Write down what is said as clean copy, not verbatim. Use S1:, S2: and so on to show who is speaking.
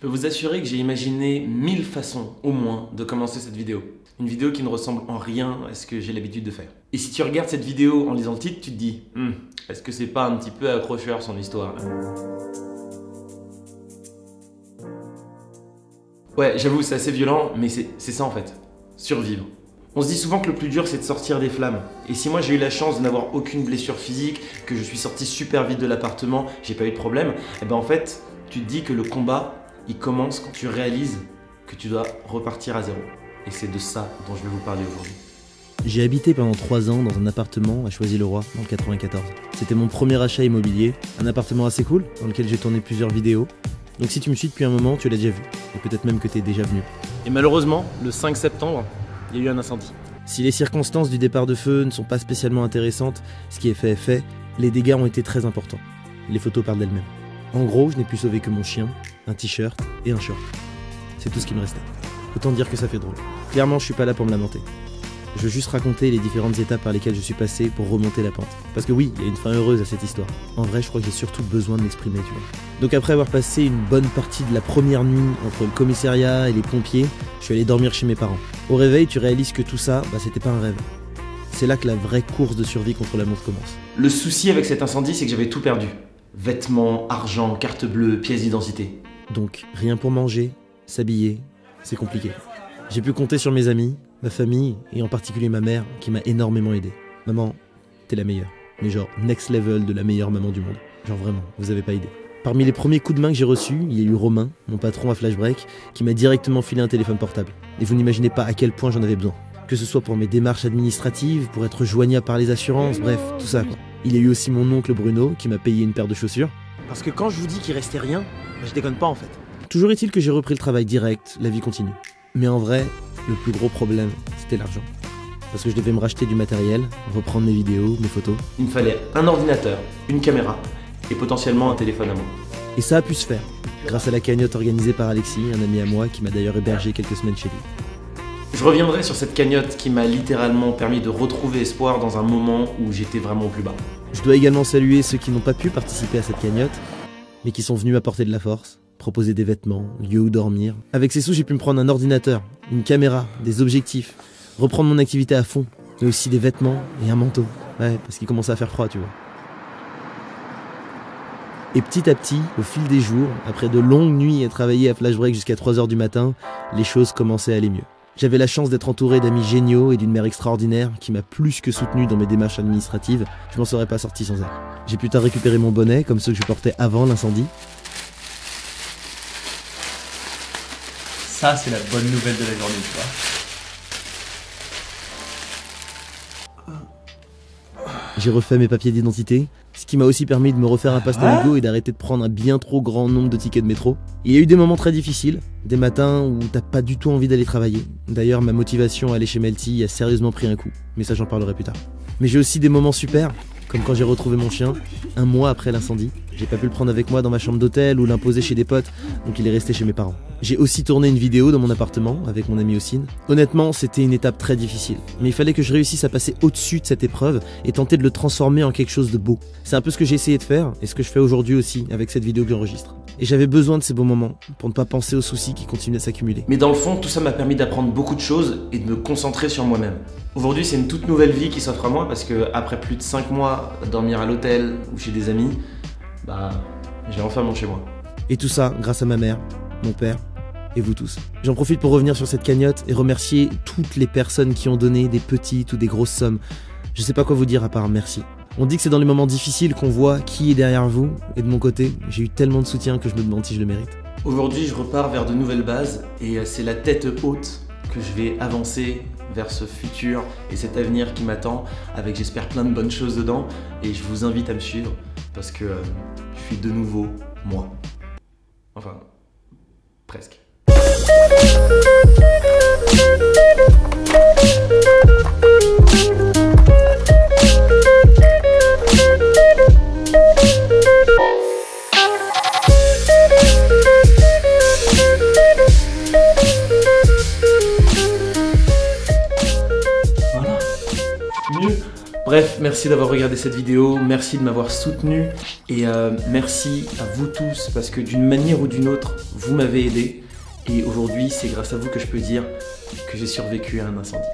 S1: peux vous assurer que j'ai imaginé 1000 façons, au moins, de commencer cette vidéo. Une vidéo qui ne ressemble en rien à ce que j'ai l'habitude de faire. Et si tu regardes cette vidéo en lisant le titre, tu te dis est-ce que c'est pas un petit peu accrocheur son histoire là? Ouais, j'avoue, c'est assez violent, mais c'est ça en fait. Survivre. On se dit souvent que le plus dur c'est de sortir des flammes. Et si moi j'ai eu la chance de n'avoir aucune blessure physique, que je suis sorti super vite de l'appartement, j'ai pas eu de problème, et ben en fait, tu te dis que le combat, il commence quand tu réalises que tu dois repartir à zéro. Et c'est de ça dont je vais vous parler aujourd'hui.
S2: J'ai habité pendant 3 ans dans un appartement à Choisy-le-Roi, dans le 94. C'était mon premier achat immobilier, un appartement assez cool, dans lequel j'ai tourné plusieurs vidéos. Donc si tu me suis depuis un moment, tu l'as déjà vu, et peut-être même que tu es déjà venu.
S1: Et malheureusement, le 5 septembre, il y a eu un incendie.
S2: Si les circonstances du départ de feu ne sont pas spécialement intéressantes, ce qui est fait est fait, les dégâts ont été très importants. Les photos parlent d'elles-mêmes. En gros, je n'ai pu sauver que mon chien, un t-shirt et un short. C'est tout ce qui me restait. Autant dire que ça fait drôle. Clairement, je suis pas là pour me lamenter. Je veux juste raconter les différentes étapes par lesquelles je suis passé pour remonter la pente. Parce que oui, il y a une fin heureuse à cette histoire. En vrai, je crois que j'ai surtout besoin de m'exprimer, tu vois. Donc après avoir passé une bonne partie de la première nuit entre le commissariat et les pompiers, je suis allé dormir chez mes parents. Au réveil, tu réalises que tout ça, c'était pas un rêve. C'est là que la vraie course de survie contre la montre commence.
S1: Le souci avec cet incendie, c'est que j'avais tout perdu. Vêtements, argent, carte bleue, pièces d'identité.
S2: Donc, rien pour manger, s'habiller, c'est compliqué. J'ai pu compter sur mes amis, ma famille et en particulier ma mère qui m'a énormément aidé. Maman, t'es la meilleure. Mais genre next level de la meilleure maman du monde. Genre vraiment, vous avez pas idée. Parmi les premiers coups de main que j'ai reçus, il y a eu Romain, mon patron à Flashbreak, qui m'a directement filé un téléphone portable. Et vous n'imaginez pas à quel point j'en avais besoin. Que ce soit pour mes démarches administratives, pour être joignable par les assurances, bref, tout ça quoi. Il y a eu aussi mon oncle Bruno qui m'a payé une paire de chaussures.
S3: Parce que quand je vous dis qu'il restait rien, je déconne pas en fait.
S2: Toujours est-il que j'ai repris le travail direct, la vie continue. Mais en vrai, le plus gros problème, c'était l'argent. Parce que je devais me racheter du matériel, reprendre mes vidéos, mes photos.
S1: Il me fallait un ordinateur, une caméra et potentiellement un téléphone à moi.
S2: Et ça a pu se faire, grâce à la cagnotte organisée par Alexis, un ami à moi qui m'a d'ailleurs hébergé quelques semaines chez lui.
S1: Je reviendrai sur cette cagnotte qui m'a littéralement permis de retrouver espoir dans un moment où j'étais vraiment au plus bas.
S2: Je dois également saluer ceux qui n'ont pas pu participer à cette cagnotte, mais qui sont venus m'apporter de la force, proposer des vêtements, lieu où dormir. Avec ces sous, j'ai pu me prendre un ordinateur, une caméra, des objectifs, reprendre mon activité à fond, mais aussi des vêtements et un manteau. Ouais, parce qu'il commençait à faire froid, tu vois. Et petit à petit, au fil des jours, après de longues nuits à travailler à Flashbreak jusqu'à 3 h du matin, les choses commençaient à aller mieux. J'avais la chance d'être entouré d'amis géniaux et d'une mère extraordinaire qui m'a plus que soutenu dans mes démarches administratives. Je m'en serais pas sorti sans elle. J'ai plus tard récupéré mon bonnet, comme ceux que je portais avant l'incendie.
S3: Ça, c'est la bonne nouvelle de la journée, tu vois.
S2: J'ai refait mes papiers d'identité, ce qui m'a aussi permis de me refaire un pass Navigo et d'arrêter de prendre un bien trop grand nombre de tickets de métro. Il y a eu des moments très difficiles, des matins où t'as pas du tout envie d'aller travailler. D'ailleurs, ma motivation à aller chez Melty a sérieusement pris un coup, mais ça j'en parlerai plus tard. Mais j'ai aussi des moments super, comme quand j'ai retrouvé mon chien, un mois après l'incendie. J'ai pas pu le prendre avec moi dans ma chambre d'hôtel ou l'imposer chez des potes, donc il est resté chez mes parents. J'ai aussi tourné une vidéo dans mon appartement avec mon ami Ossine. Honnêtement, c'était une étape très difficile, mais il fallait que je réussisse à passer au-dessus de cette épreuve et tenter de le transformer en quelque chose de beau. C'est un peu ce que j'ai essayé de faire et ce que je fais aujourd'hui aussi avec cette vidéo que j'enregistre. Et j'avais besoin de ces beaux moments pour ne pas penser aux soucis qui continuent à s'accumuler.
S1: Mais dans le fond, tout ça m'a permis d'apprendre beaucoup de choses et de me concentrer sur moi-même. Aujourd'hui, c'est une toute nouvelle vie qui s'offre à moi parce que après plus de 5 mois à dormir à l'hôtel ou chez des amis, j'ai enfin mon chez moi.
S2: Et tout ça grâce à ma mère, mon père et vous tous. J'en profite pour revenir sur cette cagnotte et remercier toutes les personnes qui ont donné des petites ou des grosses sommes. Je sais pas quoi vous dire à part merci. On dit que c'est dans les moments difficiles qu'on voit qui est derrière vous, et de mon côté, j'ai eu tellement de soutien que je me demande si je le mérite.
S1: Aujourd'hui, je repars vers de nouvelles bases et c'est la tête haute que je vais avancer vers ce futur et cet avenir qui m'attend avec, j'espère, plein de bonnes choses dedans. Et je vous invite à me suivre parce que je suis de nouveau moi. Enfin, presque. Bref, merci. Merci d'avoir regardé cette vidéo, merci de m'avoir soutenu et merci à vous tous parce que d'une manière ou d'une autre, vous m'avez aidé et aujourd'hui c'est grâce à vous que je peux dire que j'ai survécu à un incendie.